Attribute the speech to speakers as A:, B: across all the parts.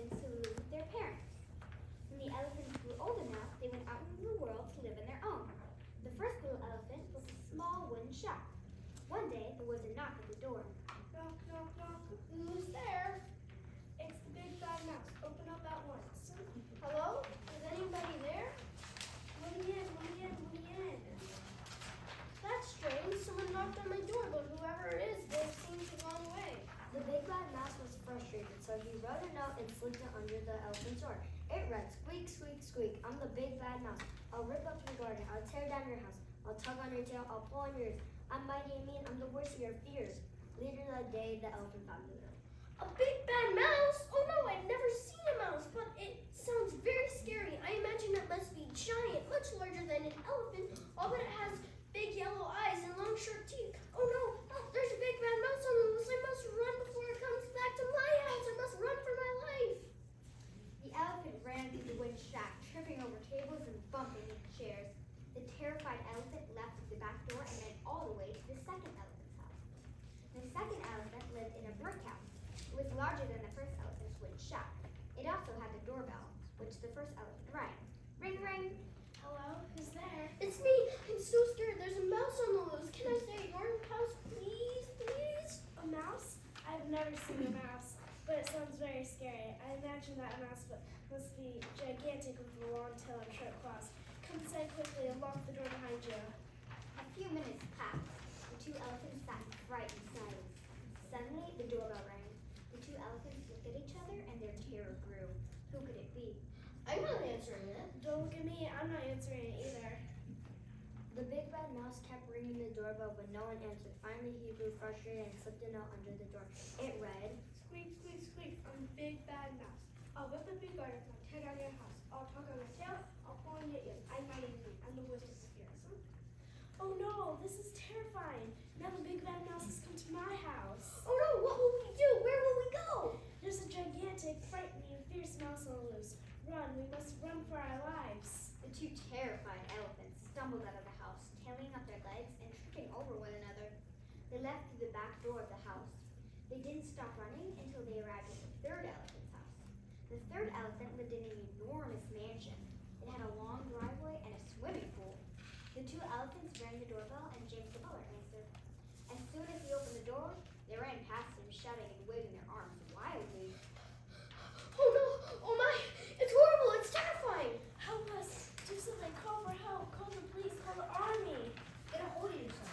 A: elephants who lived with their parents. When the elephants grew old enough, they went out into the world to live on their own. The first little elephant was a small wooden shack. One day, there was a knock at the door.
B: Knock, knock, knock. Who's there? It's the big bad mouse. Open up at once. Hello? Is anybody there? Let me in, let me in, let me in. That's strange. Someone knocked on my door, but whoever it is, they seem to have gone away.
A: The big bad mouse was frustrated, so he wrote a note and slipped it under the elephant's door. It read, squeak, squeak, squeak. I'm the big bad mouse. I'll rip up your garden. I'll tear down your house. I'll tug on your tail. I'll pull on yours. I'm mighty and mean. I'm the worst of your fears. Later that day, the elephant found the note.
B: A big bad mouse? Oh no, I've never seen a mouse, but it sounds very scary. I imagine it must be giant, much larger than an elephant, all that it has big yellow eyes and long sharp teeth. Oh no, there's a big bad mouse on the loose. I must run before it comes back to my house. I must run for my life.
A: The elephant ran through the wooden shack, tripping over tables and bumping into chairs. The terrified elephant left through the back door and ran all the way to the second elephant's house. The second elephant lived in a brick house. It was larger than the first elephant's wooden shack. It also had a doorbell, which the first elephant rang. Ring, ring.
B: Hello, who's there? It's me. I'm so scared. There's a mouse on the loose. Can I stay at your house, please, please? A mouse? I've never seen a mouse, but it sounds very scary. I imagine that a mouse must be gigantic with a long tail and short claws. Come inside quickly and lock the door behind you.
A: A few minutes passed. The two elephants sat in frightened silence. Suddenly, the doorbell rang. The two elephants looked at each other and their terror grew. Who could it be?
B: I'm not answering it. Don't look at me. I'm not answering it either.
A: The big bad mouse kept ringing the doorbell, but no one answered. Finally, he grew frustrated and slipped a note under the door. It read,
B: Squeak, squeak, squeak. I'm a big bad mouse. I'll rip up your garden. I'll tear down your house. I'll tug on your tail. I'll pull on your ears. I'm mighty and mean. I'm the worst of your fears. Oh no, this is terrifying. Now the big bad mouse has come to my house.
A: Oh no, what will we do? Where will we go?
B: There's a gigantic, frightening, and fierce mouse on the loose. Run, we must run for our lives.
A: The two terrified elephants stumbled out of the house, tailing up their legs and tripping over one another. They left through the back door of the house. They didn't stop running until they arrived at the third elephant's house. The third elephant lived in an enormous mansion. It had a long driveway and a swimming pool. The two elephants rang the doorbell and James the butler answered. As soon as he opened the door, they ran past him, shouting and waving their arms wildly.
B: Oh no, oh my, it's horrible, it's terrifying. Help us, do something, call for help, call the police, call the army.
C: Get a hold of yourself.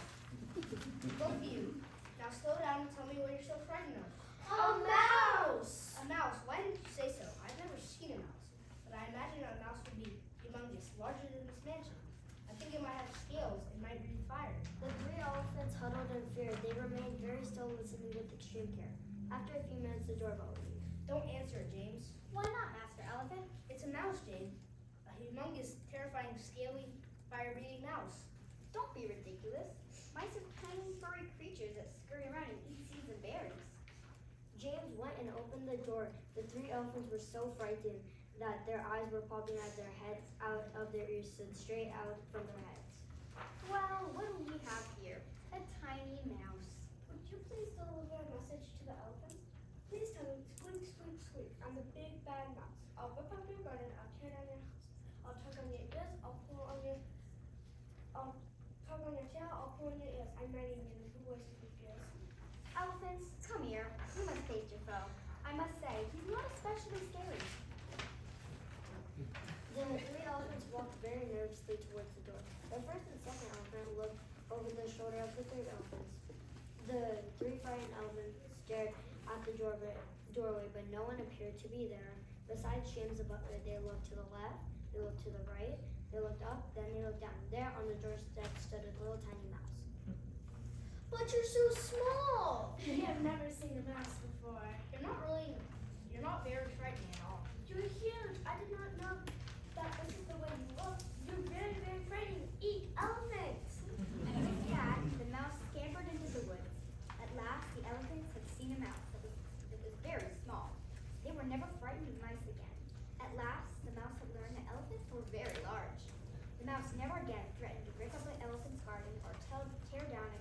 C: Both of you. Now slow down and tell me what you're so frightened of.
B: A mouse!
C: A mouse. Why didn't you say so? I've never seen a mouse, but I imagine a mouse would be humongous, larger than this mansion. I think it might have scales and might breathe fire.
A: The three elephants huddled in fear. They remained very still, listening with extreme care. After a few minutes, the doorbell rang.
C: Don't answer it, James.
A: Why not, Master Elephant?
C: It's a mouse, James. A humongous, terrifying, scaly, fire-breathing mouse.
A: Don't be ridiculous. Mice are tiny, furry creatures that scurry around and eat seeds and berries. James went and opened the door. The three elephants were so frightened that their eyes were popping out of their heads, out of their ears, stood straight out from their heads. Well, what do we have here? A tiny mouse.
B: Would you please deliver a message to the elephants? Please tell them, squeak, squeak, squeak. I'm the big bad mouse. I'll rip up your garden. I'll tear down your house. I'll tug on your ears. I'll tug on your tail. I'll pull on your ears. I'm mighty and mean, the worst of your fears.
A: Elephants, come here. You must face your foe. I must say, he's not especially scary. The three elephants walked very nervously towards the door. The first and second elephant looked over the shoulder of the third elephant. The three frightened elephants stared at the doorway, but no one appeared to be there. Besides James the butler, they looked to the left, they looked to the right, they looked up, then they looked down. There on the doorstep stood a little tiny mouse.
B: But you're so small. We have never seen a mouse before.
C: You're not very frightening at all.
B: You're huge. I did not know that this is the way you look. You're very, very frightening. Eat elephants.
A: And with that, the mouse scampered into the woods. At last, the elephants had seen a mouse that was very small. They were never frightened of mice again. At last, the mouse had learned that elephants were very large. The mouse never again threatened to rip up an elephant's garden or tear down a